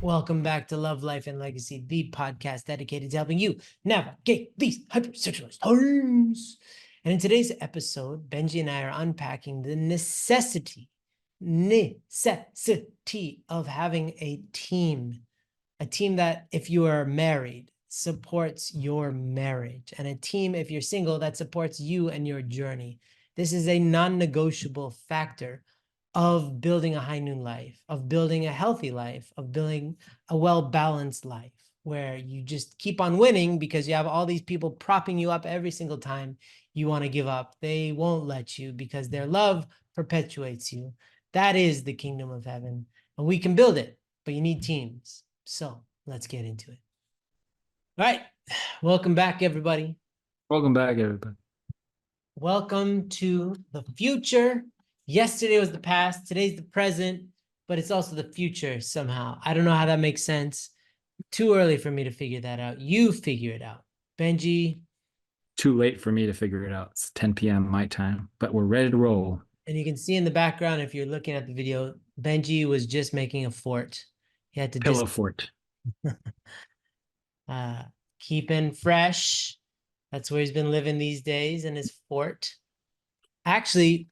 Welcome back to Love, Life, and Legacy, the podcast dedicated to helping you navigate these hypersexualized times. And in today's episode, Benji and I are unpacking the necessity of having a team that, if you are married, supports your marriage, and a team, if you're single, that supports you and your journey. This is a non-negotiable factor of building a high noon life, of building a healthy life, of building a well-balanced life, where you just keep on winning because you have all these people propping you up every single time you want to give up. They won't let you because their love perpetuates you. That is the kingdom of heaven, and we can build it, but you need teams. So let's get into it. All right. Welcome back, everybody. Welcome back, everybody. Welcome to the future. Yesterday was the past, today's the present, but it's also the future somehow. I don't know how that makes sense. Too early for me to figure that out. You figure it out. Benji. Too late for me to figure it out. It's 10 p.m. my time, but we're ready to roll. And you can see in the background, if you're looking at the video, Benji was just making a fort. He had to Pillow fort. Keeping fresh. That's where he's been living these days, in his fort. Actually,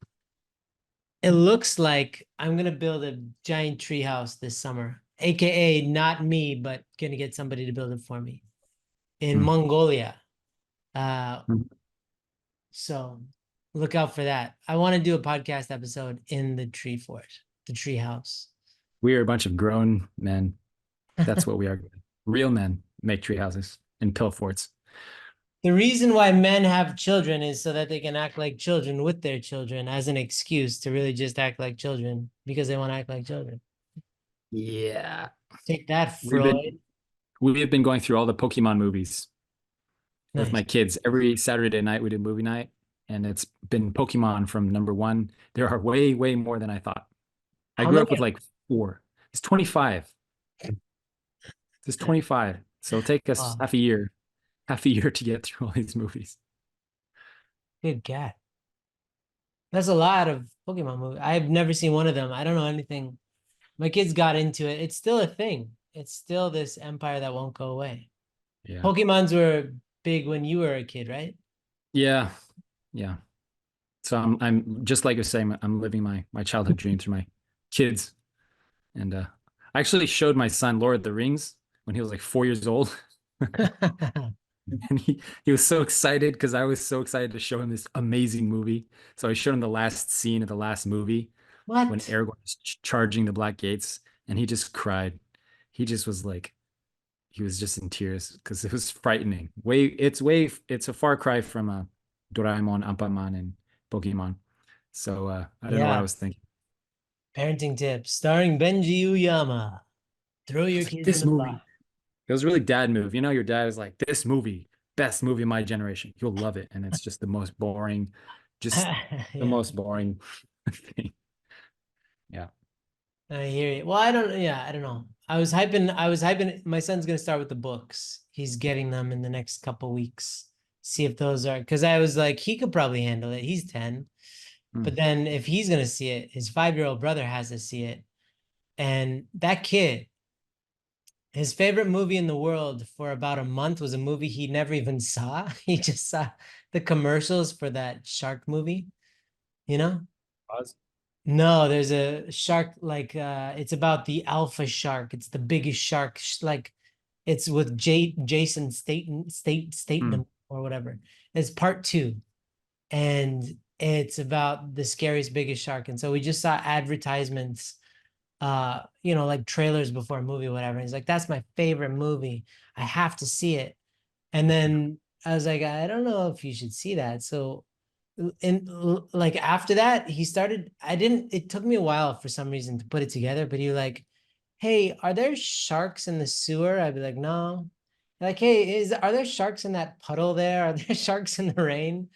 it looks like I'm going to build a giant tree house this summer, aka not me, but going to get somebody to build it for me in Mongolia. So look out for that. I want to do a podcast episode in the tree fort, the tree house. We are a bunch of grown men. That's what we are. Real men make tree houses and pillow forts. The reason why men have children is so that they can act like children with their children, as an excuse to really just act like children because they want to act like children. Yeah. Take that, Freud. We have been going through all the Pokemon movies Nice. with my kids. Every Saturday night we did movie night, and it's been Pokemon from number one. There are way, way more than I thought. I grew up with like 4. It's 25. It's 25. So it'll take us half a year to get through all these movies. Good God. That's a lot of Pokemon movies. I've never seen one of them. I don't know anything. My kids got into it. It's still a thing. It's still this empire that won't go away. Yeah. Pokemons were big when you were a kid, right? Yeah. Yeah. So I'm just like I was saying, I'm living my childhood dream through my kids. And I actually showed my son Lord of the Rings when he was like 4 years old. And he was so excited because I was so excited to show him this amazing movie. So I showed him the last scene of the last movie when Aragorn is charging the Black Gates, and he just cried. He just was like, he was just in tears because it was frightening. It's a far cry from Doraemon, Anpanman, and Pokemon. So I don't know what I was thinking. Parenting tips starring Benji Uyama. Throw your kids this in the movie. box. It was really dad move. You know, your dad is like, this movie, best movie of my generation. You'll love it. And it's just the most boring, the most boring thing. Yeah. I hear you. Well, I don't know. I was hyping. My son's going to start with the books. He's getting them in the next couple weeks. See if those are, because I was like, he could probably handle it. He's 10. But then if he's going to see it, his 5-year-old brother has to see it. And that kid, his favorite movie in the world for about a month was a movie he never even saw. He just saw the commercials for that shark movie, you know? Oz? No, there's a shark, like it's about the alpha shark. It's the biggest shark, like it's with Jason Statham or whatever. It's part 2. And it's about the scariest, biggest shark. And so we just saw advertisements, like trailers before a movie or whatever. And he's like, that's my favorite movie. I have to see it. And then I was like, I don't know if you should see that. So like after that, it took me a while for some reason to put it together, but he was like, hey, are there sharks in the sewer? I'd be like, no. Like, hey, are there sharks in that puddle there? Are there sharks in the rain?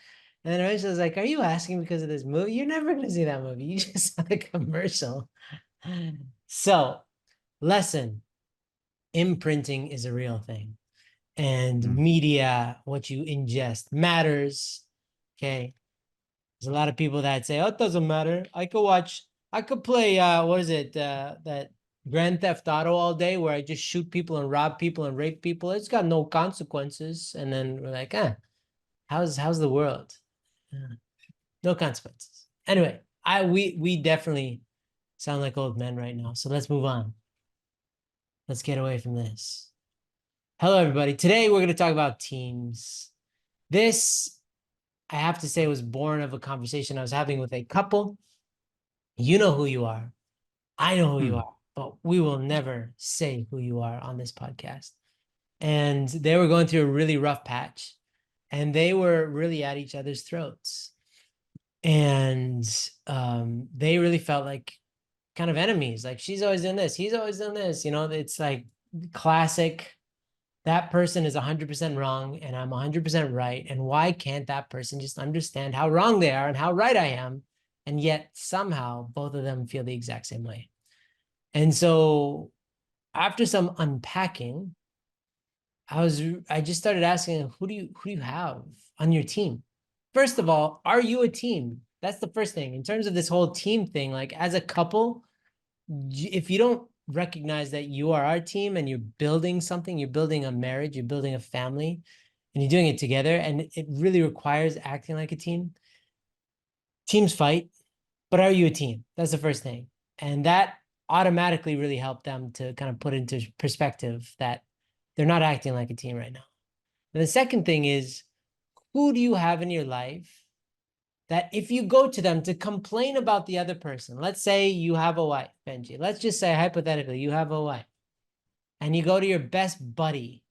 And then eventually I was like, are you asking because of this movie? You're never going to see that movie. You just saw the commercial. So, lesson, imprinting is a real thing. And media, what you ingest, matters. Okay. There's a lot of people that say, oh, it doesn't matter. I could play, what is it? That Grand Theft Auto all day where I just shoot people and rob people and rape people. It's got no consequences. And then we're like, how's the world? No consequences. Anyway, we definitely sound like old men right now. So let's move on. Let's get away from this. Hello, everybody. Today we're going to talk about teams. This, I have to say, was born of a conversation I was having with a couple. You know who you are. I know who you Hmm. are, but we will never say who you are on this podcast. And they were going through a really rough patch, and they were really at each other's throats. And they really felt like kind of enemies. Like, she's always doing this, he's always doing this. It's like classic. That person is 100% wrong, and I'm 100% right. And why can't that person just understand how wrong they are and how right I am? And yet somehow both of them feel the exact same way. And so after some unpacking, I just started asking, who do you have on your team? First of all, are you a team? That's the first thing. In terms of this whole team thing, like as a couple, if you don't recognize that you are our team and you're building something, you're building a marriage, you're building a family, and you're doing it together, and it really requires acting like a team. Teams fight, but are you a team? That's the first thing. And that automatically really helped them to kind of put into perspective that they're not acting like a team right now. And the second thing is, who do you have in your life that if you go to them to complain about the other person, let's say you have a wife, Benji, let's just say hypothetically, you have a wife, and you go to your best buddy,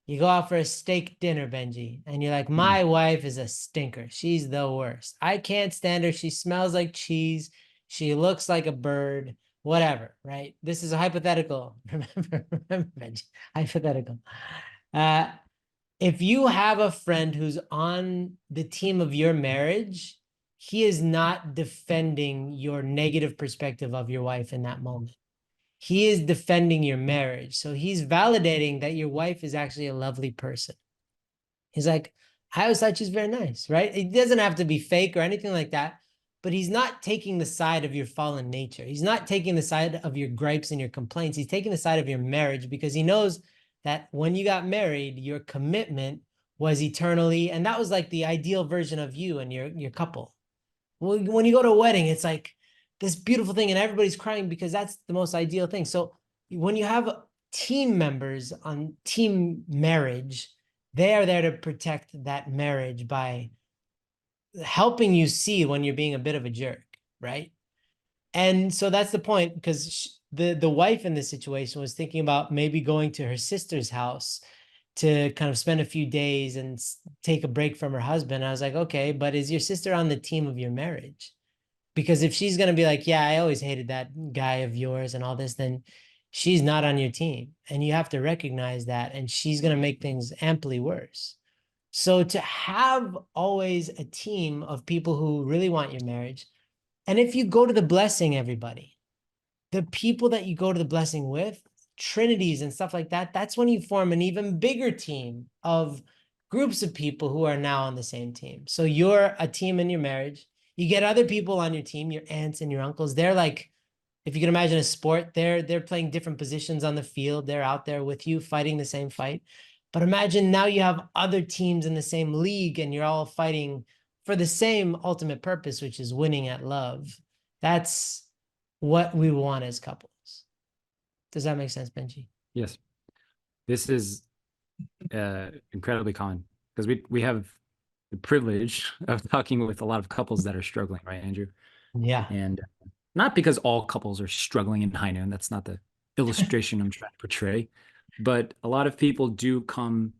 you go out for a steak dinner, Benji, and you're like, Hmm. my wife is a stinker. She's the worst. I can't stand her. She smells like cheese. She looks like a bird, whatever, right? This is a hypothetical. Remember, Benji, hypothetical. Uh, if you have a friend who's on the team of your marriage, he is not defending your negative perspective of your wife in that moment. He is defending your marriage. So he's validating that your wife is actually a lovely person. He's like, I always thought she's very nice, right? It doesn't have to be fake or anything like that, but he's not taking the side of your fallen nature. He's not taking the side of your gripes and your complaints. He's taking the side of your marriage because he knows that when you got married, your commitment was eternally, and that was like the ideal version of you and your couple. Well, when you go to a wedding, it's like this beautiful thing, and everybody's crying because that's the most ideal thing. So when you have team members on team marriage, they are there to protect that marriage by helping you see when you're being a bit of a jerk, right? And so that's the point, because the wife in this situation was thinking about maybe going to her sister's house to kind of spend a few days and take a break from her husband. I was like, okay, but is your sister on the team of your marriage? Because if she's going to be like, yeah, I always hated that guy of yours and all this, then she's not on your team. And you have to recognize that. And she's going to make things amply worse. So to have always a team of people who really want your marriage, and if you go to the blessing, everybody, the people that you go to the blessing with, trinities and stuff like that, that's when you form an even bigger team of groups of people who are now on the same team. So you're a team in your marriage. You get other people on your team, your aunts and your uncles. They're like, if you can imagine a sport, they're playing different positions on the field. They're out there with you fighting the same fight. But imagine now you have other teams in the same league and you're all fighting for the same ultimate purpose, which is winning at love. That's what we want as couples. Does that make sense, Benji? Yes, this is incredibly common because we have the privilege of talking with a lot of couples that are struggling, right, Andrew? Yeah. And not because all couples are struggling in high noon. That's not the illustration I'm trying to portray. But a lot of people do come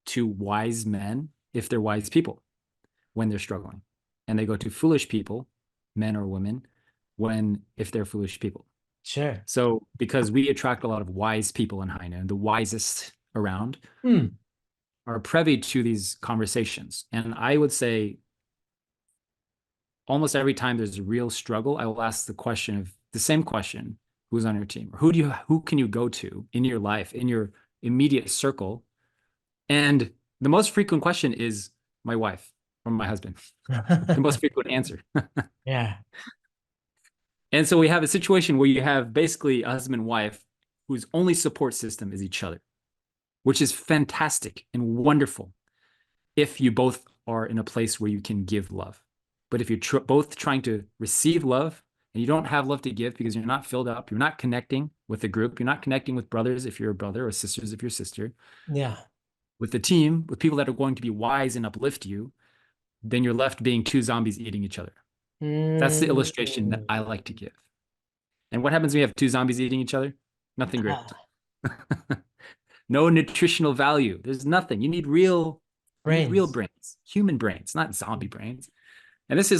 to wise men if they're wise people when they're struggling. And they go to foolish people, men or women, when if they're foolish people. Sure. So because we attract a lot of wise people in high noon, the wisest around Hmm. are privy to these conversations. And I would say almost every time there's a real struggle, I will ask the same question, who's on your team? Or who can you go to in your life, in your immediate circle? And the most frequent question is my wife or my husband. The most frequent answer. Yeah. And so we have a situation where you have basically a husband and wife whose only support system is each other, which is fantastic and wonderful if you both are in a place where you can give love. But if you're both trying to receive love and you don't have love to give because you're not filled up, you're not connecting with the group, you're not connecting with brothers if you're a brother or sisters if you're a sister, Yeah. with the team, with people that are going to be wise and uplift you, then you're left being two zombies eating each other. That's the Mm. illustration that I like to give. And what happens when you have two zombies eating each other? Nothing great. Ah, No nutritional value. There's nothing. You need real brains. brains, human brains, not zombie brains. And this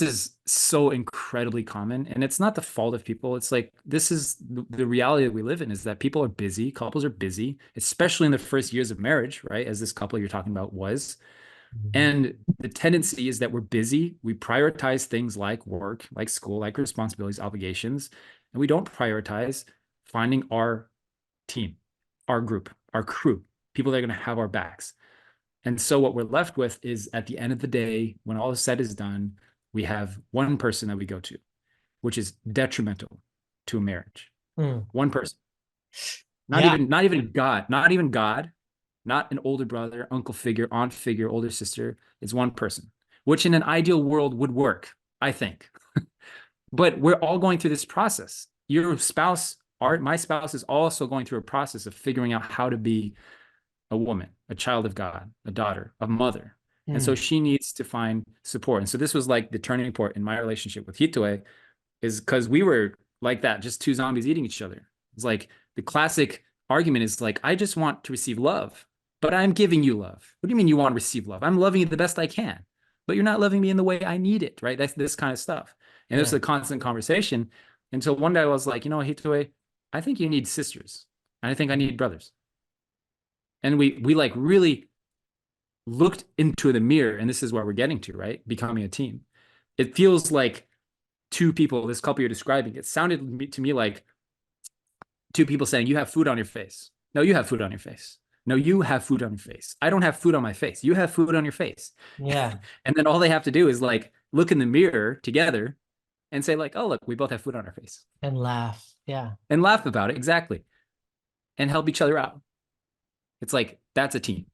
is so incredibly common. And it's not the fault of people. It's like, this is the reality that we live in is that people are busy. Couples are busy, especially in the first years of marriage, right? As this couple you're talking about was. Mhm. And the tendency is that we're busy. We prioritize things like work, like school, like responsibilities, obligations, and we don't prioritize finding our team, our group, our crew, people that are going to have our backs. And so what we're left with is at the end of the day, when all is said is done, we have one person that we go to, which is detrimental to a marriage. Mm. One person. Yeah. Not even God, not even God, not an older brother, uncle figure, aunt figure, older sister. It's one person, which in an ideal world would work, I think. But we're all going through this process. Your spouse, my spouse is also going through a process of figuring out how to be a woman, a child of God, a daughter, a mother. And so Mm. she needs to find support. And so this was like the turning point in my relationship with Hitoe, is because we were like that, just two zombies eating each other. It's like the classic argument is like, I just want to receive love, but I'm giving you love. What do you mean you want to receive love? I'm loving you the best I can, but you're not loving me in the way I need it, right? That's this kind of stuff. And this is Yeah. a constant conversation until one day I was like, Hitoe, I think you need sisters. And I think I need brothers. And we like really looked into the mirror, and this is where we're getting to, right? Becoming a team. It feels like two people, this couple you're describing, it sounded to me like two people saying, you have food on your face. No, you have food on your face. No, you have food on your face. I don't have food on my face. You have food on your face. Yeah. And then all they have to do is like look in the mirror together and say, like, oh, look, we both have food on our face And laugh. Yeah. and laugh about it. Exactly. And help each other out. It's like, that's a team.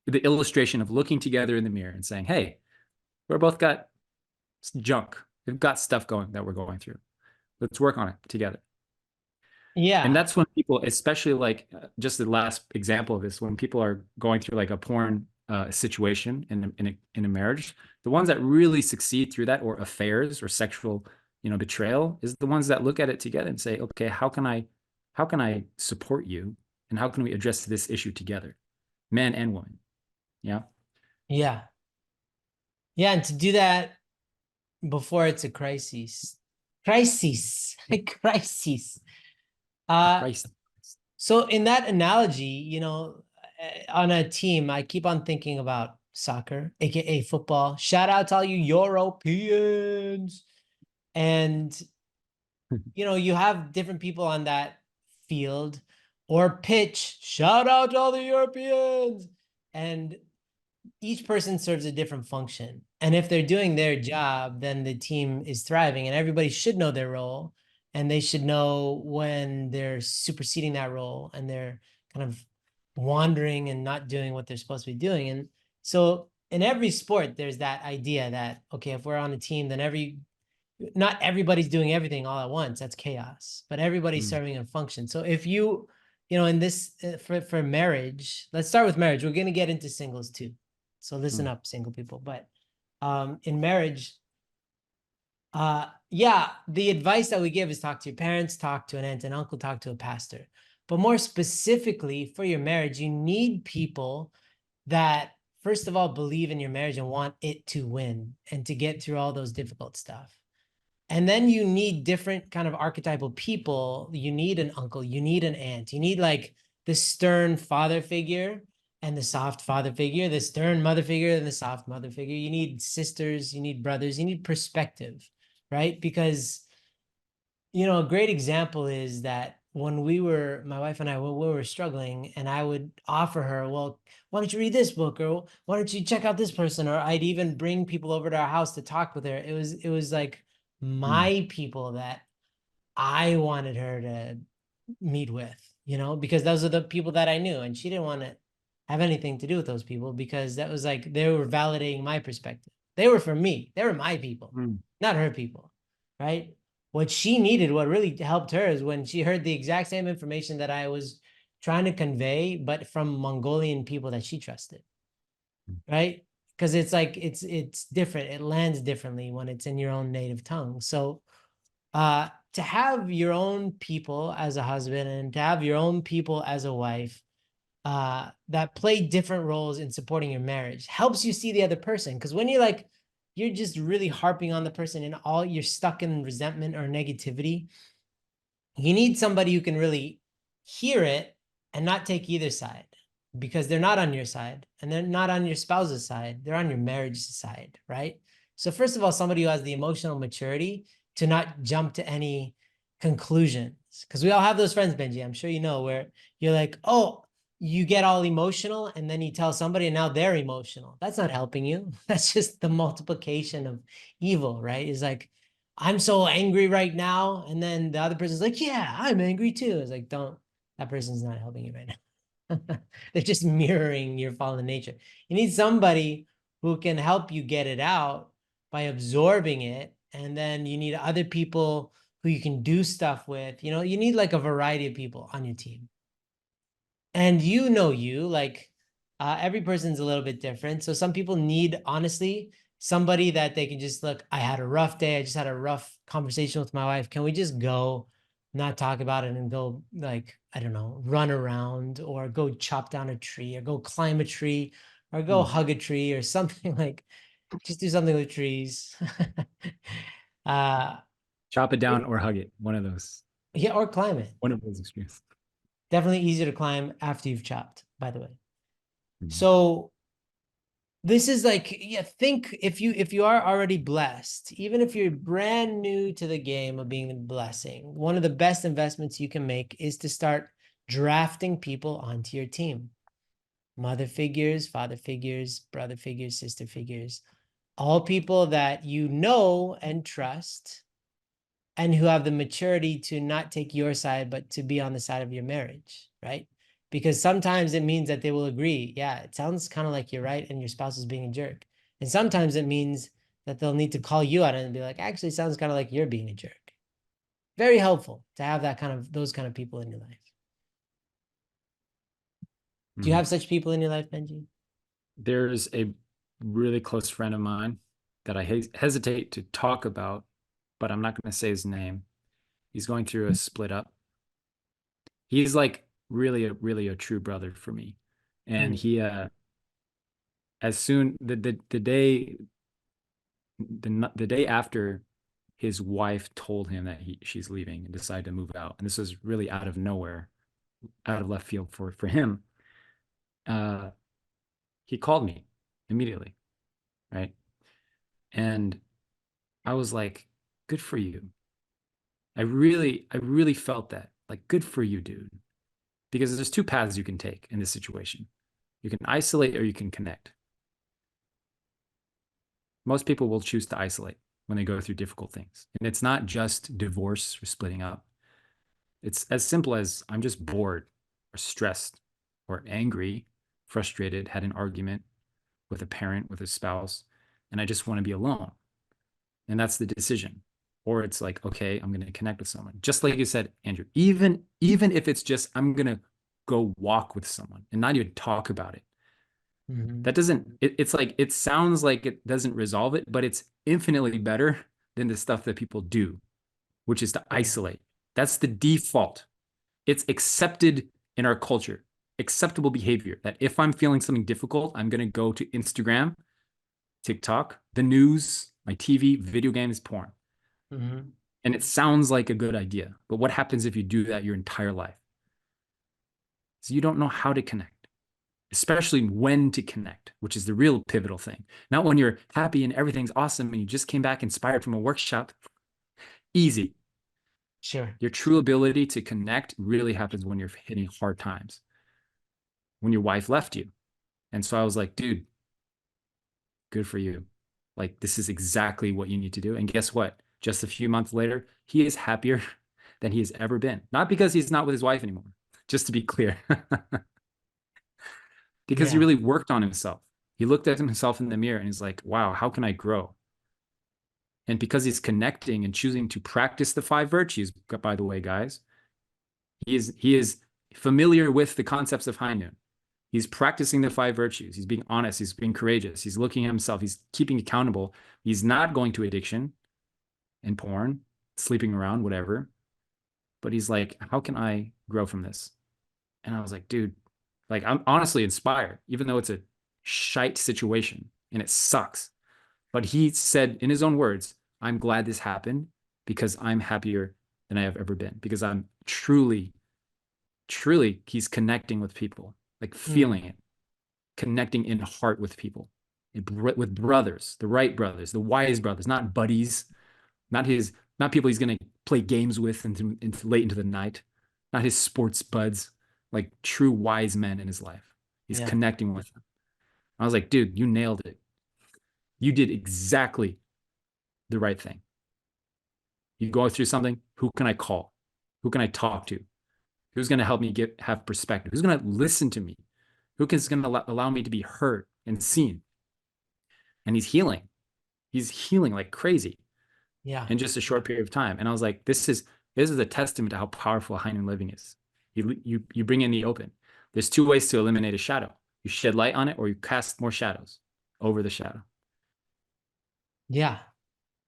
The illustration of looking together in the mirror and saying, hey, we're both got junk. We've got stuff going that we're going through. Let's work on it together. And Yeah. that's when people, especially like just the last example of this, when people are going through like a porn situation in a marriage, the ones that really succeed through that, or affairs or sexual, betrayal, is the ones that look at it together and say, okay, how can I support you, and how can we address this issue together, man and woman? Yeah. Yeah. Yeah. And to do that before it's a crisis. Crisis. Crisis. Uh, Christ. so in that analogy, on a team, I keep on thinking about soccer, aka football. Shout out to all you Europeans. And you have different people on that field or pitch. Shout out to all the Europeans. And each person serves a different function. And if they're doing their job, then the team is thriving and everybody should know their role. And they should know when they're superseding that role and they're kind of wandering and not doing what they're supposed to be doing. And so in every sport, there's that idea that, okay, if we're on a team, then not everybody's doing everything all at once. That's chaos, but everybody's Mm, serving a function. So if in this for marriage, let's start with marriage. We're going to get into singles too. So listen mm, up, single people. But in marriage, yeah, the advice that we give is talk to your parents, talk to an aunt and uncle, talk to a pastor. But more specifically for your marriage, you need people that first of all believe in your marriage and want it to win and to get through all those difficult stuff. And then you need different kind of archetypal people. You need an uncle, you need an aunt, you need like the stern father figure and the soft father figure, the stern mother figure and the soft mother figure. You need sisters, you need brothers, you need perspective, right? Because, a great example is that when my wife and I, when we were struggling, and I would offer her, well, why don't you read this book? Or why don't you check out this person? Or I'd even bring people over to our house to talk with her. It was like, Mm. my people that I wanted her to meet with, because those are the people that I knew, and she didn't want to have anything to do with those people because that was like they were validating my perspective. They were for me. They were my people, Mm. not her people, right? What she needed, what really helped her, is when she heard the exact same information that I was trying to convey, but from Mongolian people that she trusted, right? Because it's like it's different. It lands differently when it's in your own native tongue. So to have your own people as a husband and to have your own people as a wife that play different roles in supporting your marriage helps you see the other person. Because when you're just really harping on the person and all you're stuck in resentment or negativity, you need somebody who can really hear it and not take either side, because they're not on your side and they're not on your spouse's side. They're on your marriage side, right? So, first of all, somebody who has the emotional maturity to not jump to any conclusions. Because we all have those friends, Benji, I'm sure you know, where you're like, oh, you get all emotional and then you tell somebody and now they're emotional. That's not helping you. That's just the multiplication of evil, right? Is like, I'm so angry right now. And then the other person's like, yeah, I'm angry too. It's like, don't, that person's not helping you right now. They're just mirroring your fallen nature. You need somebody who can help you get it out by absorbing it. And then you need other people who you can do stuff with. You need like a variety of people on your team. And like every person's a little bit different. So some people need, honestly, somebody that they can just look, I had a rough day. I just had a rough conversation with my wife. Can we just go not talk about it and go, like, I don't know, run around or go chop down a tree or go climb a tree or go Mm. hug a tree or something like just do something with trees. uh Chop it down or hug it. One of those. yeah, or climb it. One of those extremes. Definitely easier to climb after you've chopped, by the way. Mm. So this is like, yeah, think if you are already blessed, even if you're brand new to the game of being a blessing, one of the best investments you can make is to start drafting people onto your team. Mother figures, father figures, brother figures, sister figures, all people that you know and trust and who have the maturity to not take your side, but to be on the side of your marriage, right? Because sometimes it means that they will agree, yeah, it sounds kind of like you're right, and your spouse is being a jerk. And sometimes it means that they'll need to call you out and be like, actually, it sounds kind of like you're being a jerk. Very helpful to have those kind of people in your life. Do you Mm. have such people in your life, Benji? There's a really close friend of mine that I hesitate to talk about, but I'm not going to say his name. He's going through a split up. He's like really a true brother for me. And Mm, he as soon the day the day after his wife told him that she's leaving and decided to move out, and this was really out of nowhere, out of left field for him. Uh, he called me immediately, right? And I was like, good for you. I really felt that. Like, good for you, dude. Because there's two paths you can take in this situation. You can isolate or you can connect. Most people will choose to isolate when they go through difficult things. And it's not just divorce or splitting up. It's as simple as I'm just bored or stressed or angry, frustrated, had an argument with a parent, with a spouse, and I just want to be alone. And that's the decision. Or it's like, okay, I'm going to connect with someone. Just like you said, Andrew, even if it's just I'm going to go walk with someone and not even talk about it. mhm. That doesn't it's like it sounds like it doesn't resolve it, but it's infinitely better than the stuff that people do, which is to Sure. isolate. That's the default. It's accepted in our culture, acceptable behavior that if I'm feeling something difficult, I'm going to go to Instagram, TikTok, the news, my TV, video games, porn. Mhm. And it sounds like a good idea. But what happens if you do that your entire life? So you don't know how to connect, especially when to connect, which is the real pivotal thing. Not when you're happy and everything's awesome and you just came back inspired from a workshop. Easy. Sure. Your true ability to connect really happens when you're hitting hard times, when your wife left you. And so I was like, dude, good for you. Like, this is exactly what you need to do. And guess what? just a few months later, he is happier than he has ever been. Not because he's not with his wife anymore, just to be clear, because he Yeah. really worked on himself. He looked at himself in the mirror and he's like, wow, how can I grow? And because he's connecting and choosing to practice the five virtues, by the way, guys, he is familiar with the concepts of high noon. He's practicing the five virtues. He's being honest. He's being courageous. He's looking at himself. He's keeping accountable. He's not going to addiction and porn, sleeping around, whatever. But he's like, how can I grow from this? And I was like, dude, like I'm honestly inspired, even though it's a shite situation and it sucks. But he said in his own words, I'm glad this happened because I'm happier than I have ever been. Because I'm truly, truly, he's connecting with people, like Mm. feeling it, connecting in heart with people, with brothers, the right brothers, the wise brothers, not buddies, not his, not people he's going to play games with into late into the night, not his sports buds, like true wise men in his life. He's Yeah. connecting with them. I was like, dude, you nailed it. You did exactly the right thing. You go through something, who can I call? Who can I talk to? Who's going to help me have perspective? Who's going to listen to me? Who is going to allow me to be heard and seen? And he's healing. He's healing like crazy Yeah. in just a short period of time. And I was like, this is a testament to how powerful high noon living is. You bring in the open. There's two ways to eliminate a shadow. You shed light on it, or you cast more shadows over the shadow. Yeah.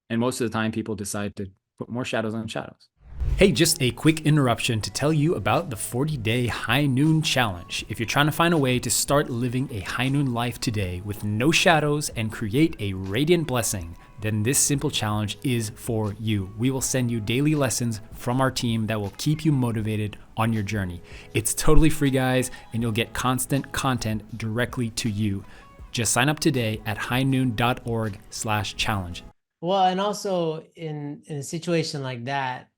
And most of the time, people decide to put more shadows on shadows. Hey, just a quick interruption to tell you about the 40-day High Noon Challenge. If you're trying to find a way to start living a high noon life today with no shadows and create a radiant blessing, then this simple challenge is for you. We will send you daily lessons from our team that will keep you motivated on your journey. It's totally free, guys, and you'll get constant content directly to you. Just sign up today at highnoon.org/challenge. Well, and also in a situation like that,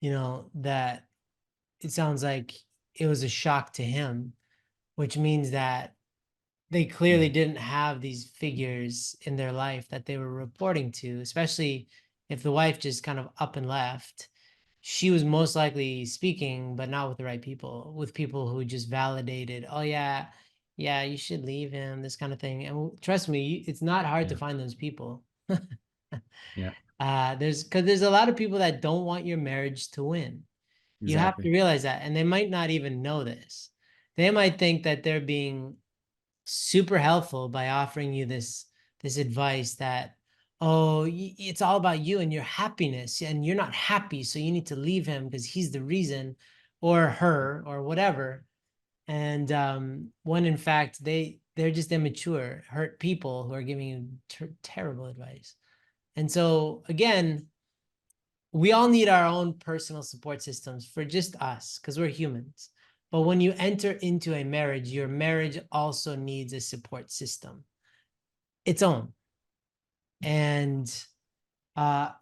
that it sounds like it was a shock to him, which means that they clearly didn't have these figures in their life that they were reporting to, especially if the wife just kind of up and left. She was most likely speaking, but not with the right people, with people who just validated, oh yeah, yeah, you should leave him, this kind of thing. And trust me, it's not hard to Yeah. find those people. Yeah. There's a lot of people that don't want your marriage to win. You have to Exactly. realize that, and they might not even know this. They might think that they're being super helpful by offering you this advice that, oh, it's all about you and your happiness, and you're not happy, so you need to leave him because he's the reason, or her, or whatever. And when in fact they're just immature, hurt people who are giving you terrible advice. And so again, we all need our own personal support systems for just us because we're humans. But when you enter into a marriage, your marriage also needs a support system, its own. And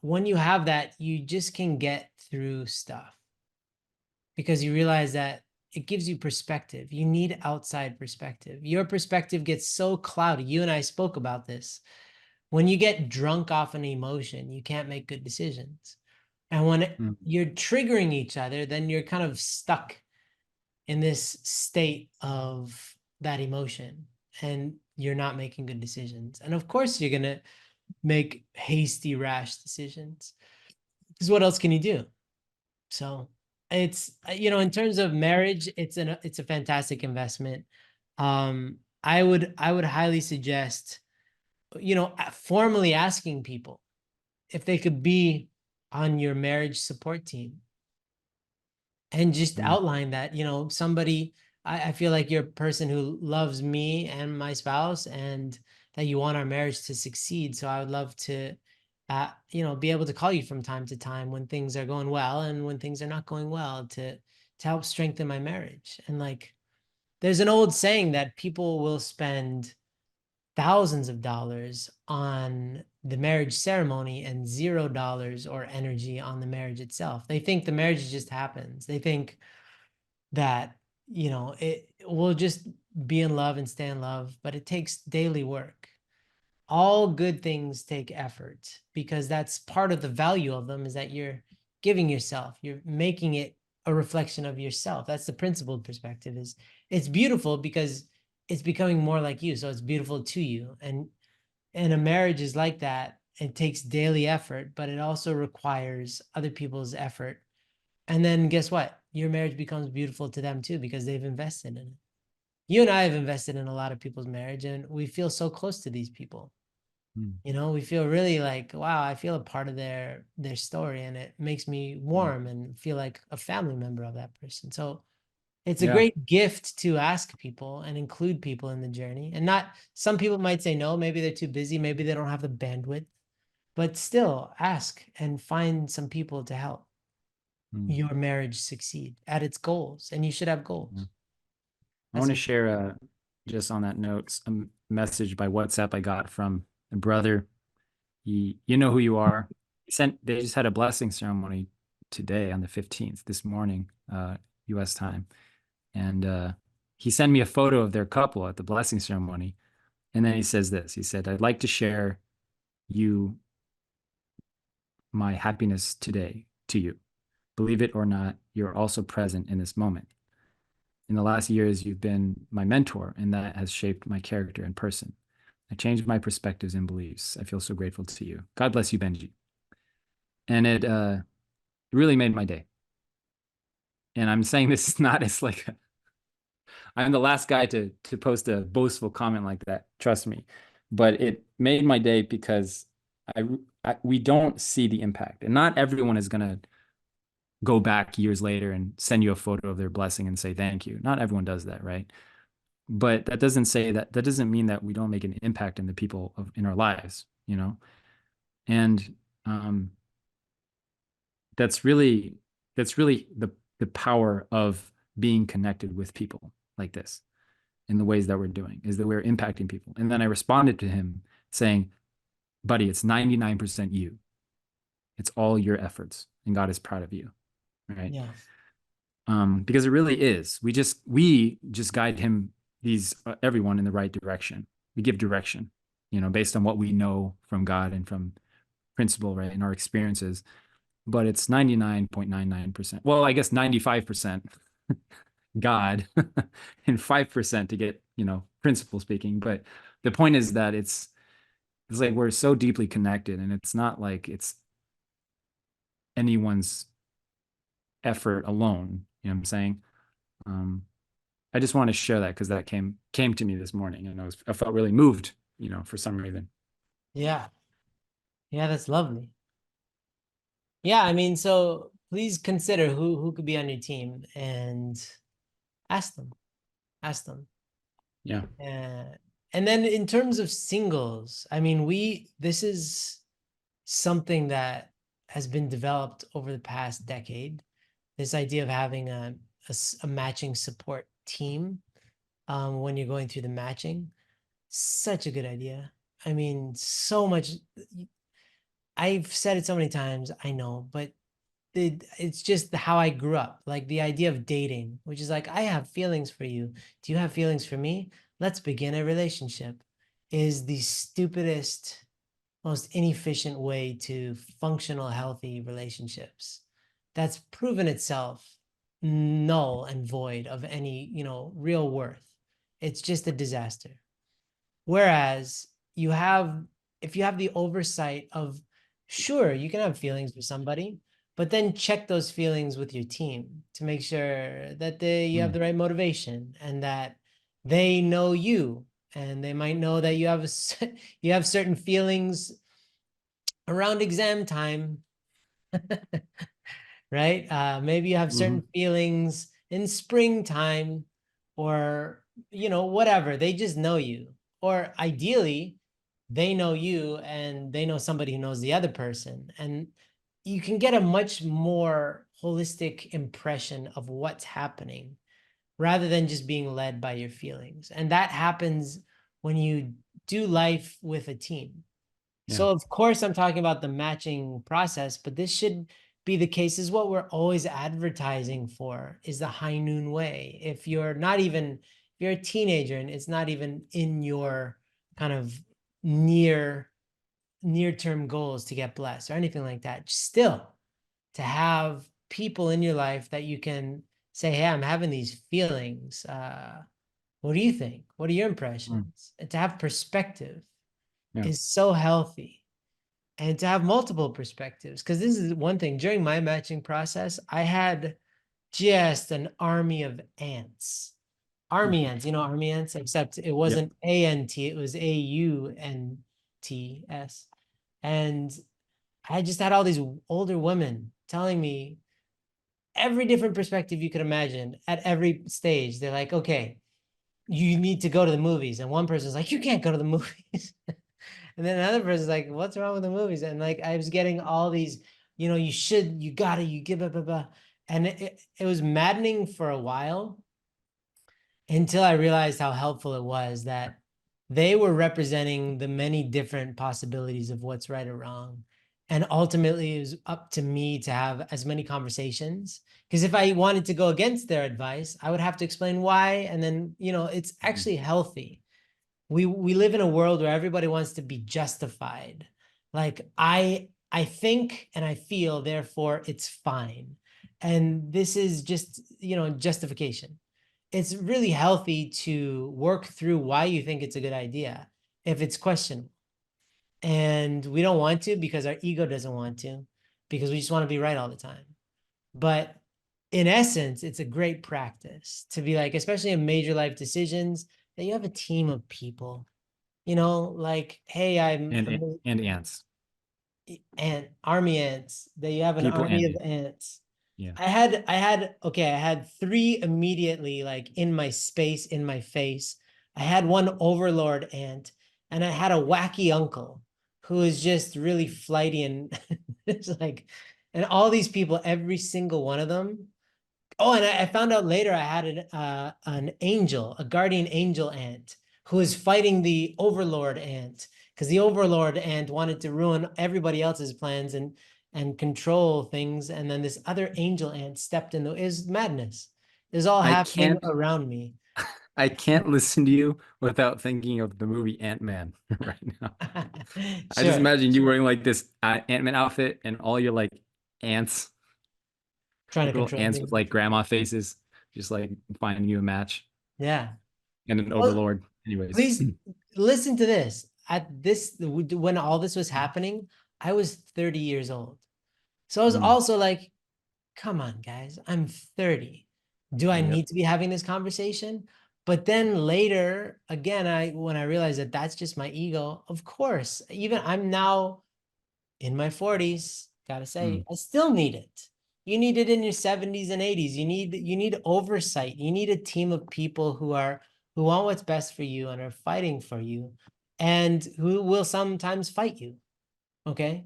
when you have that, you just can get through stuff because you realize that it gives you perspective. You need outside perspective. Your perspective gets so cloudy. You and I spoke about this. When you get drunk off an emotion, you can't make good decisions. And when Mm. you're triggering each other, then you're kind of stuck in this state of that emotion and you're not making good decisions. And of course, you're going to make hasty, rash decisions because what else can you do? So it's, in terms of marriage, it's a fantastic investment. I would highly suggest, formally asking people if they could be on your marriage support team and just Mm. outline that, somebody, I feel like you're a person who loves me and my spouse and that you want our marriage to succeed. So I would love to, be able to call you from time to time when things are going well and when things are not going well to help strengthen my marriage. And like, there's an old saying that people will spend thousands of dollars on the marriage ceremony and $0 or energy on the marriage itself. They think the marriage just happens. They think that, it will just be in love and stay in love, but it takes daily work. all good things take effort, because that's part of the value of them, is that you're giving yourself, you're making it a reflection of yourself. That's the principled perspective. Is it's beautiful because it's becoming more like you, so it's beautiful to you. And a marriage is like that. It takes daily effort, but it also requires other people's effort. And then guess what? Your marriage becomes beautiful to them too, because they've invested in it. You and I have invested in a lot of people's marriage, and we feel so close to these people. You know, we feel really like, wow, I feel a part of their story, and it makes me warm and feel like a family member of that person. So it's a Yeah. great gift to ask people and include people in the journey. And not, some people might say no, maybe they're too busy, maybe they don't have the bandwidth, but still ask and find some people to help your marriage succeed at its goals. And you should have goals. I want to share, just on that note, a message by WhatsApp I got from a brother. You know who you are. They just had a blessing ceremony today on the 15th, this morning, U.S. time. And he sent me a photo of their couple at the blessing ceremony. And then he says this. He said, "I'd like to share my happiness today to you. Believe it or not, you're also present in this moment. In the last years, you've been my mentor, and that has shaped my character and person. I changed my perspectives and beliefs. I feel so grateful to you. God bless you, Benji." And it really made my day. And I'm saying this not as like I'm the last guy to post a boastful comment like that. Trust me, but it made my day because we don't see the impact, and not everyone is gonna go back years later and send you a photo of their blessing and say thank you. Not everyone does that, right? But that doesn't mean that we don't make an impact in the people in our lives, you know? And that's really the power of being connected with people like this in the ways that we're doing, is that we're impacting people. And then I responded to him saying, "Buddy, it's 99% you. It's all your efforts, and God is proud of you." Right? Yeah. Because it really is. We just guide everyone in the right direction. We give direction, based on what we know from God and from principle, right, and our experiences. But it's 99.99%. Well, I guess 95% God and 5% to get, principle speaking. But the point is that it's like we're so deeply connected, and it's not like it's anyone's effort alone. You know what I'm saying? I just want to share that because that came to me this morning, and I felt really moved, for some reason. Yeah. Yeah, that's lovely. Yeah, I mean, so please consider who could be on your team and ask them. Ask them. Yeah. And then in terms of singles, I mean, this is something that has been developed over the past decade. This idea of having a matching support team when you're going through the matching. Such a good idea. I mean, so much. I've said it so many times, I know, but it's just how I grew up. Like the idea of dating, which is like, I have feelings for you. Do you have feelings for me? Let's begin a relationship, is the stupidest, most inefficient way to functional, healthy relationships. That's proven itself null and void of any, real worth. It's just a disaster. Whereas if you have the oversight of, sure, you can have feelings for somebody, but then check those feelings with your team to make sure that you have the right motivation, and that they know you, and they might know that you have you have certain feelings around exam time. Right? Maybe you have certain feelings in springtime, or, whatever. They just know you. Or ideally, they know you and they know somebody who knows the other person. And you can get a much more holistic impression of what's happening, rather than just being led by your feelings. And that happens when you do life with a team. So of course I'm talking about the matching process, but this should be the case. Is what we're always advertising for, is the high noon way. If you're a teenager and it's not even in your kind of near-term goals to get blessed or anything like that. Still, to have people in your life that you can say, hey, I'm having these feelings. What do you think? What are your impressions? And to have perspective is so healthy. And to have multiple perspectives, because this is one thing. During my matching process, I had just an army of ants. Army ants, you know, army ants, except it wasn't A-N-T, it was A-U-N-T-S. And I just had all these older women telling me every different perspective you could imagine at every stage. They're like, okay, you need to go to the movies. And one person's like, you can't go to the movies. And then another person's like, what's wrong with the movies? And like, I was getting all these, you know, you should, you gotta, you give, blah, blah, blah. And it was maddening for a while until I realized how helpful it was that they were representing the many different possibilities of what's right or wrong. And ultimately, it was up to me to have as many conversations. Because if I wanted to go against their advice, I would have to explain why. And then, you know, it's actually healthy. We live in a world where everybody wants to be justified. Like I think and I feel, therefore it's fine. And this is just, you know, justification. It's really healthy to work through why you think it's a good idea if it's questionable. And we don't want to because our ego doesn't want to, because we just want to be right all the time. But in essence, it's a great practice to be like, especially in major life decisions, that you have a team of people, you know, like, hey, and ants, and army ants, that you have an people army and of ants. ants. Yeah. I had three immediately, like in my space, in my face. I had one overlord ant, and I had a wacky uncle who is just really flighty and it's like, and all these people, every single one of them. Oh, and I found out later I had an angel, a guardian angel ant, who is fighting the overlord ant, because the overlord ant wanted to ruin everybody else's plans and control things. And then this other angel ant stepped in. It was madness. It was all I happening can't around me. I can't listen to you without thinking of the movie Ant-Man right now. I just Sure. imagine you wearing like this Ant-Man outfit and all your like ants, Trying to like little control ants me. with like grandma faces, just like finding you a match Yeah. and an Well, overlord. Anyways. please listen to this. At this, when all this was happening, I was 30 years old. So I was Mm, also like, come on, guys, I'm 30. Do I yep. need to be having this conversation? But then later, again, when I realized that that's just my ego, of course, even I'm now in my 40s, gotta say, Mm. I still need it. You need it in your 70s and 80s. You need oversight. You need a team of people who want what's best for you and are fighting for you and who will sometimes fight you. Okay.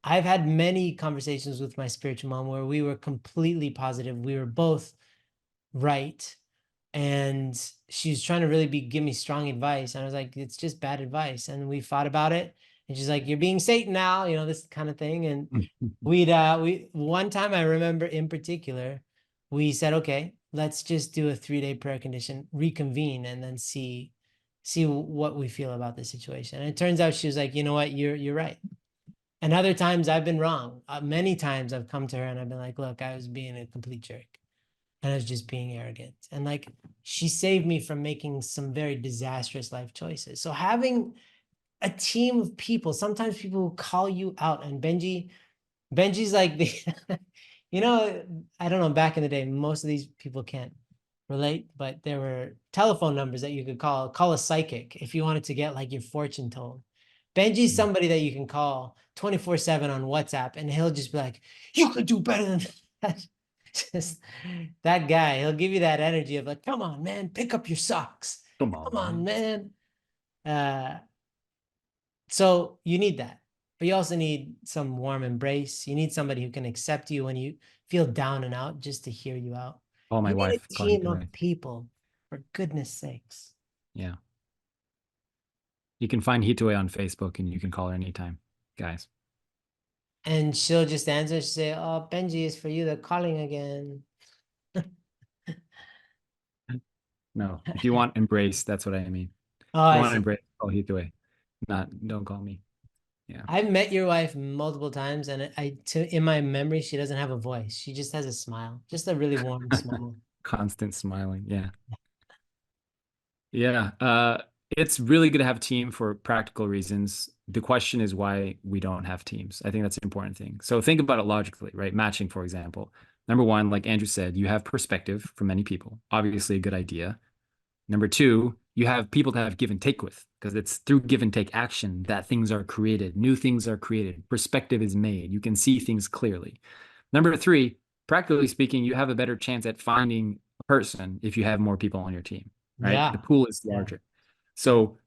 I've had many conversations with my spiritual mom where we were completely positive. We were both right. And she was trying to really give me strong advice. And I was like, it's just bad advice. And we fought about it. And she's like, you're being Satan now, you know, this kind of thing. And we one time I remember in particular, we said, okay, let's just do a 3-day prayer condition, reconvene, and then see what we feel about the situation. And it turns out she was like, you know what, you're right. And other times I've been wrong. Many times I've come to her and I've been like, look, I was being a complete jerk and I was just being arrogant. And like, she saved me from making some very disastrous life choices. So having a team of people, sometimes people will call you out. And Benji's like the, you know, I don't know, back in the day, most of these people can't relate, but there were telephone numbers that you could call a psychic if you wanted to get like your fortune told. Benji's somebody that you can call 24/7 on WhatsApp, and he'll just be like, you could do better than that. Just that guy, he'll give you that energy of like, come on, man, pick up your socks. Come on, Come on, man. man. So you need that, but you also need some warm embrace. You need somebody who can accept you when you feel down and out, just to hear you out. Call my You need wife. a Call you team away. of people, for goodness sakes. Yeah. You can find Hitue on Facebook and you can call her anytime, guys. And she'll just answer, she'll say, oh, Benji, is for you, they're calling again. No, if you want embrace, that's what I mean. Oh, If you I want see. embrace, call Hitue. don't call me. Yeah. I've met your wife multiple times, and in my memory, she doesn't have a voice. She just has a smile, just a really warm smile. Constant smiling. Yeah. Yeah. It's really good to have a team for practical reasons. The question is why we don't have teams. I think that's an important thing. So think about it logically, right? Matching, for example. Number one, like Andrew said, you have perspective for many people. Obviously, a good idea. Number two, you have people to have give and take with, because it's through give and take action that things are created, new things are created, perspective is made. You can see things clearly. Number three, practically speaking, you have a better chance at finding a person if you have more people on your team, right? The Yeah, pool is yeah, larger. So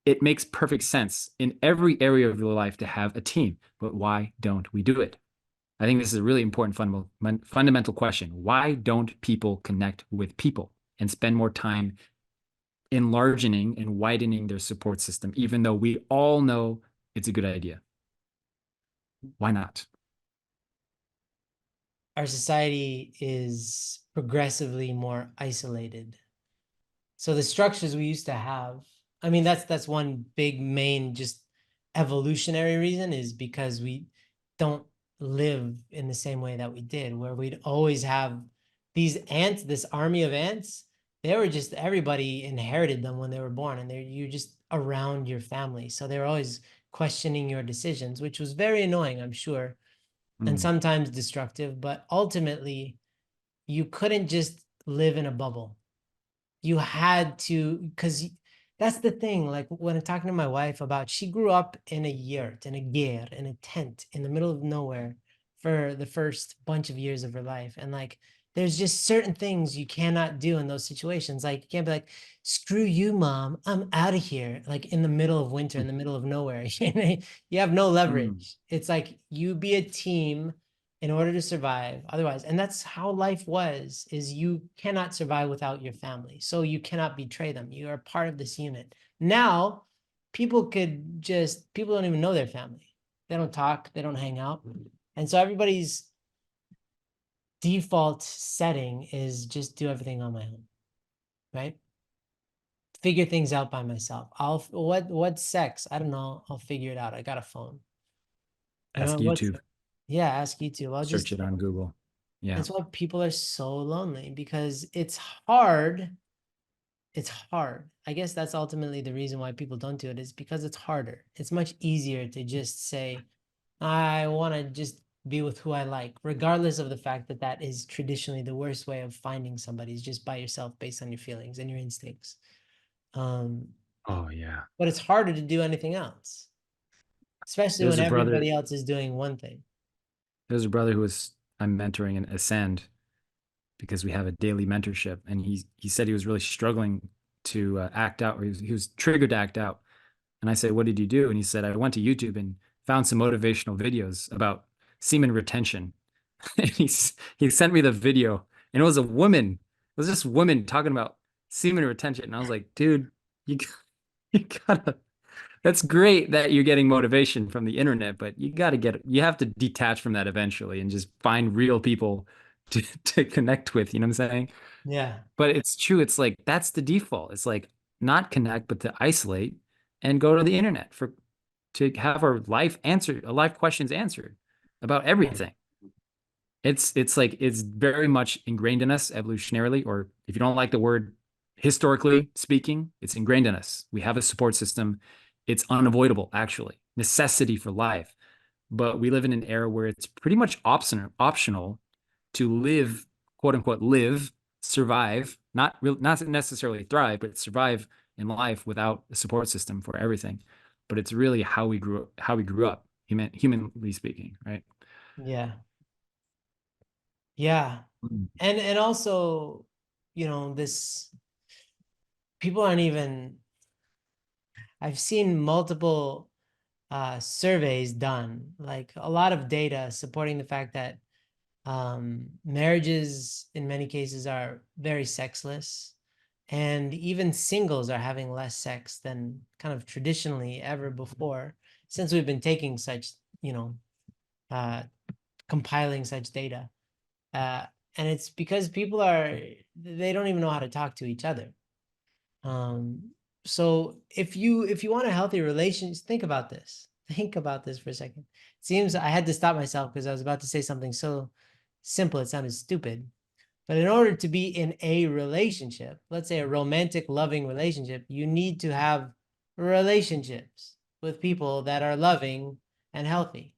it makes perfect sense in every area of your life to have a team. But why don't we do it? I think this is a really important fundamental question. Why don't people connect with people and spend more time enlarging and widening their support system, even though we all know it's a good idea? Why not? our society is progressively more isolated. So the structures we used to have, I mean, that's one big main just evolutionary reason, is because we don't live in the same way that we did, where we'd always have these ants, this army of ants. They were just, everybody inherited them when they were born, and you're just around your family. So they were always questioning your decisions, which was very annoying, I'm sure, and Mm. sometimes destructive, but ultimately you couldn't just live in a bubble. You had to, because that's the thing. Like when I'm talking to my wife about, she grew up in a yurt, in a ger, in a tent in the middle of nowhere for the first bunch of years of her life. And like, there's just certain things you cannot do in those situations. Like you can't be like, screw you, mom, I'm out of here. Like in the middle of winter, in the middle of nowhere, you have no Mm. leverage. It's like you be a team in order to survive otherwise, and that's how life was, is you cannot survive without your family, so you cannot betray them. You are part of this unit. Now people don't even know their family. They don't talk, they don't hang out, and so everybody's default setting is just do everything on my own, right? Figure things out by myself. What sex, I don't know, I'll figure it out. I got a phone. Ask What's YouTube, Yeah, ask YouTube. I'll search just it on Google. Yeah. That's why people are so lonely, because it's hard. It's hard. I guess that's ultimately the reason why people don't do it, is because it's harder. It's much easier to just say, I want to just be with who I like, regardless of the fact that that is traditionally the worst way of finding somebody, is just by yourself based on your feelings and your instincts. Um, Oh, yeah. but it's harder to do anything else, especially There's when a brother, everybody else is doing one thing. there's a brother who was I'm mentoring in Ascend because we have a daily mentorship, and he said he was really struggling to act out, or he was triggered to act out. And I said, "What did you do?" And he said, "I went to YouTube and found some motivational videos about semen retention." And he sent me the video, and it was a woman. It was this woman talking about semen retention, and I was like, "Dude, you you gotta." That's great that you're getting motivation from the internet, but you have to detach from that eventually and just find real people to connect with. You know what I'm saying? Yeah. But it's true. It's like that's the default. It's like not connect, but to isolate and go to the internet to have our life questions answered about everything. It's like it's very much ingrained in us evolutionarily, or if you don't like the word, historically speaking, it's ingrained in us. We have a support system. It's unavoidable, actually, necessity for life. But we live in an era where it's pretty much optional to live, quote unquote, live, survive, not necessarily thrive, but survive in life without a support system for everything. But it's really how we grew up, humanly speaking, right? Yeah. Yeah. Mm. And also, this, people aren't even, I've seen multiple surveys done, like a lot of data supporting the fact that marriages in many cases are very sexless, and even singles are having less sex than kind of traditionally ever before, since we've been taking such, uh, compiling such data. Uh, and it's because they don't even know how to talk to each other. Um, So if you want a healthy relationship, think about this. Think about this for a second. It seems I had to stop myself because I was about to say something so simple it sounded stupid. But in order to be in a relationship, let's say a romantic, loving relationship, you need to have relationships with people that are loving and healthy.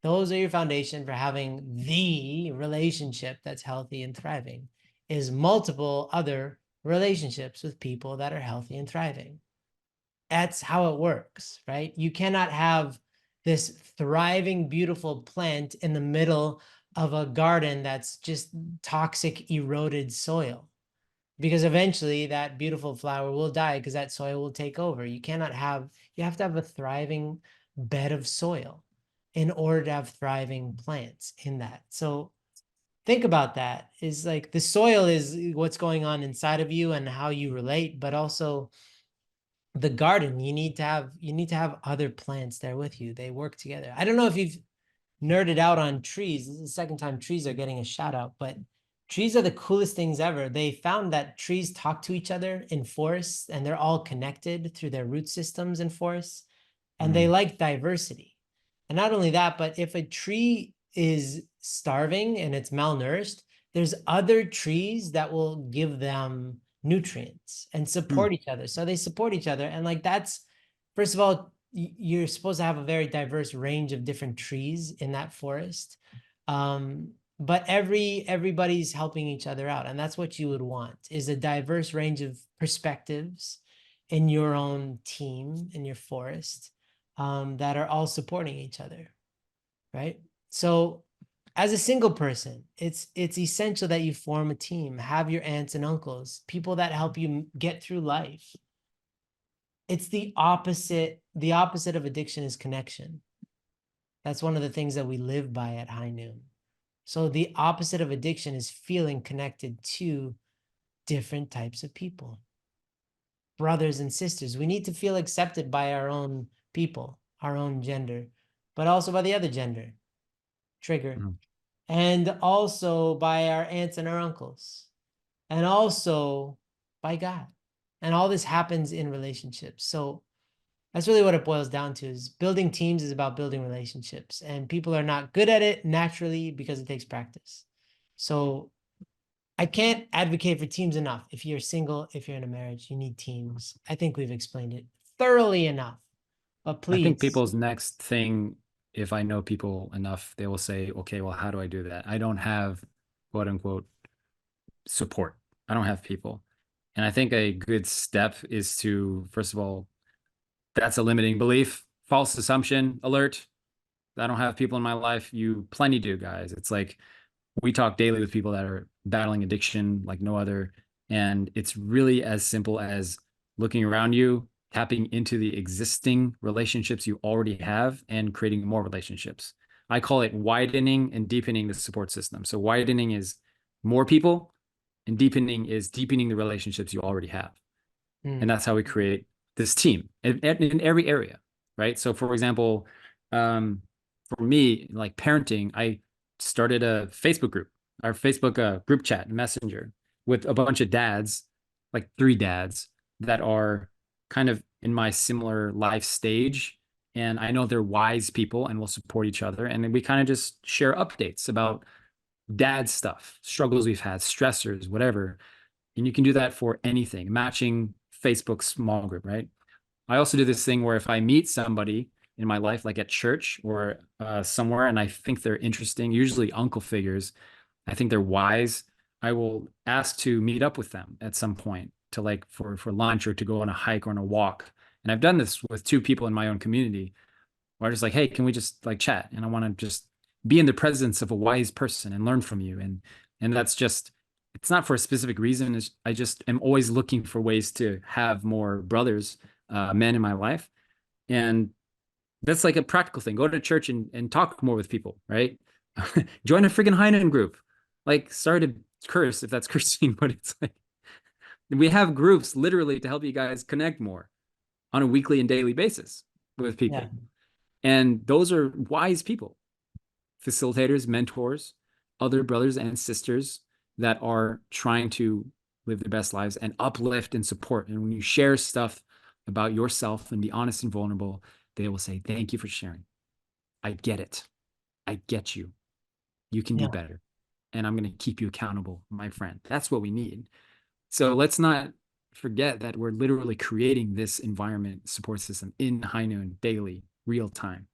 Those are your foundation for having the relationship that's healthy and thriving, is multiple other relationships with people that are healthy and thriving. That's how it works, right? You cannot have this thriving, beautiful plant in the middle of a garden that's just toxic, eroded soil, because eventually that beautiful flower will die because that soil will take over. You have to have a thriving bed of soil in order to have thriving plants in that. So think about that, is like the soil is what's going on inside of you and how you relate, but also the garden, you need to have other plants there with you. They work together. I don't know if you've nerded out on trees. This is the second time trees are getting a shout out, but trees are the coolest things ever. They found that trees talk to each other in forests and they're all connected through their root systems in forests, and they like diversity. And not only that, but if a tree is starving and it's malnourished, there's other trees that will give them nutrients and support each other. So they support each other. And like that's, first of all, you're supposed to have a very diverse range of different trees in that forest. But everybody's helping each other out. And that's what you would want, is a diverse range of perspectives in your own team, in your forest, that are all supporting each other, right? So as a single person, it's essential that you form a team, have your aunts and uncles, people that help you get through life. It's the opposite. The opposite of addiction is connection. That's one of the things that we live by at High Noon. So the opposite of addiction is feeling connected to different types of people, brothers and sisters. We need to feel accepted by our own people, our own gender, but also by the other gender, trigger, and also by our aunts and our uncles, and also by God. And all this happens in relationships. So that's really what it boils down to, is building teams is about building relationships, and people are not good at it naturally because it takes practice. So I can't advocate for teams enough. If you're single, if you're in a marriage, you need teams. I think we've explained it thoroughly enough, but I think please. people's next thing, if I know people enough, they will say, okay, well, how do I do that? I don't have quote unquote support. I don't have people. And I think a good step is to, first of all, that's a limiting belief, false assumption alert. I don't have people in my life. You plenty do, guys. It's like we talk daily with people that are battling addiction like no other. And it's really as simple as looking around you, tapping into the existing relationships you already have, and creating more relationships. I call it widening and deepening the support system. So widening is more people, and deepening is deepening the relationships you already have. And that's how we create this team in every area, right? So for example, for me, like parenting, I started a Facebook group, our Facebook group chat messenger, with a bunch of dads, like 3 dads that are kind of in my similar life stage. And I know they're wise people and will support each other. And then we kind of just share updates about dad stuff, struggles we've had, stressors, whatever. And you can do that for anything, matching Facebook small group, right? I also do this thing where if I meet somebody in my life, like at church or somewhere, and I think they're interesting, usually uncle figures, I think they're wise, I will ask to meet up with them at some point to like for lunch or to go on a hike or on a walk. And I've done this with 2 people in my own community where I'm just like, hey, can we just like chat? And I want to just be in the presence of a wise person and learn from you. And that's just, it's not for a specific reason. I just am always looking for ways to have more brothers, men in my life. And that's like a practical thing. Go to church and talk more with people, right? Join a freaking Heineken group. Like, sorry to curse if that's cursing, but it's like we have groups literally to help you guys connect more on a weekly and daily basis with people. Yeah. And those are wise people, facilitators, mentors, other brothers and sisters that are trying to live their best lives and uplift and support. And when you share stuff about yourself and be honest and vulnerable, they will say, thank you for sharing. I get it. I get you. You can do Yeah, better. And I'm going to keep you accountable, my friend. That's what we need. So let's not forget that we're literally creating this environment support system in High Noon daily, real time,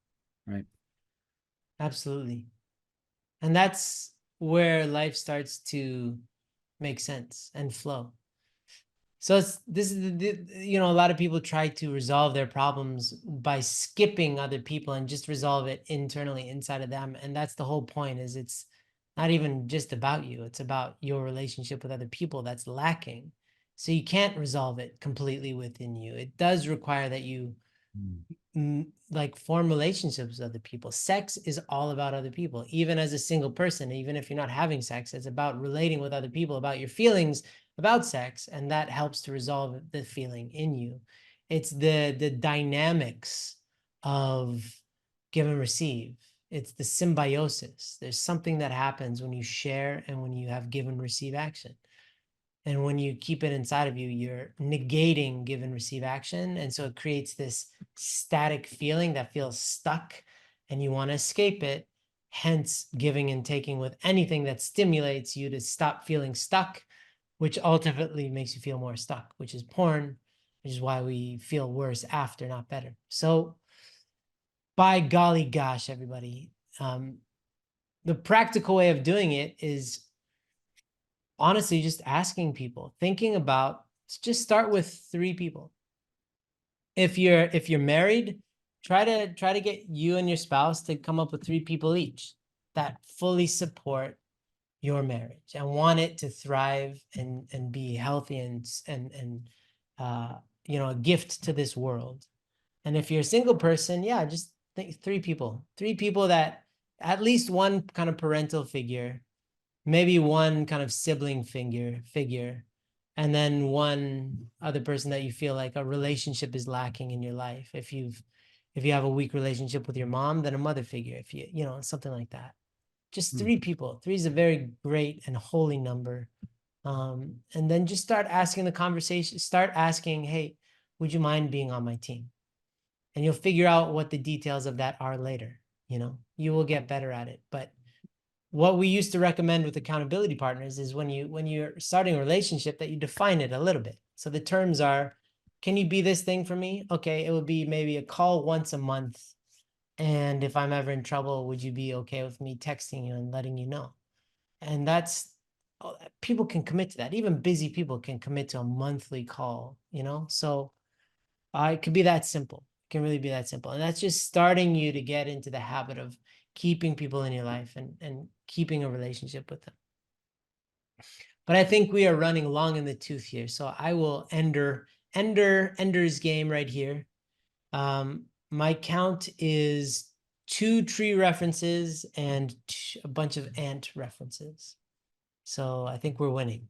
right? absolutely. And that's where life starts to make sense and flow. So this is a lot of people try to resolve their problems by skipping other people and just resolve it internally inside of them. And that's the whole point, is it's not even just about you. It's about your relationship with other people that's lacking. So you can't resolve it completely within you. It does require that you like form relationships with other people. Sex is all about other people. Even as a single person, even if you're not having sex, it's about relating with other people about your feelings about sex, and that helps to resolve the feeling in you. It's the dynamics of give and receive. It's the symbiosis. There's something that happens when you share and when you have give and receive action. And when you keep it inside of you, you're negating give and receive action. And so it creates this static feeling that feels stuck and you want to escape it. Hence, giving and taking with anything that stimulates you to stop feeling stuck, which ultimately makes you feel more stuck, which is porn, which is why we feel worse after, not better. So, by golly gosh, everybody, the practical way of doing it is honestly just asking people, thinking about, just start with 3 people. If you're married, try to get you and your spouse to come up with 3 people each that fully support your marriage and want it to thrive and be healthy and a gift to this world. And if you're a single person, yeah, just think 3 people that at least one kind of parental figure, maybe one kind of sibling figure, and then one other person that you feel like a relationship is lacking in your life. If you have a weak relationship with your mom, then a mother figure. If something like that. Just 3 people. 3 is a very great and holy number. And then just start asking the conversation. Start asking, hey, would you mind being on my team? And you'll figure out what the details of that are later. You will get better at it. But what we used to recommend with accountability partners is when you're starting a relationship, that you define it a little bit. So the terms are, can you be this thing for me? Okay, it would be maybe a call once a month. And if I'm ever in trouble, would you be okay with me texting you and letting you know? And that's, people can commit to that. Even busy people can commit to a monthly call, So it could be that simple. It can really be that simple. And that's just starting you to get into the habit of keeping people in your life and keeping a relationship with them. But I think we are running long in the tooth here. So I will Ender's game right here. My count is 2 tree references and a bunch of ant references. So I think we're winning.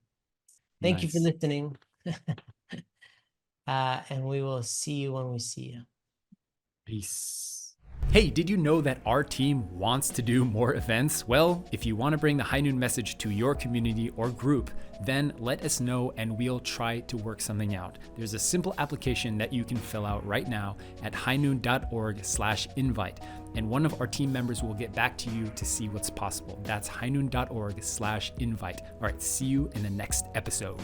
Thank you for Nice. listening. And we will see you when we see you. Peace. Hey, did you know that our team wants to do more events? Well, if you want to bring the High Noon message to your community or group, then let us know and we'll try to work something out. There's a simple application that you can fill out right now at highnoon.org/invite, and one of our team members will get back to you to see what's possible. That's highnoon.org/invite. All right, see you in the next episode.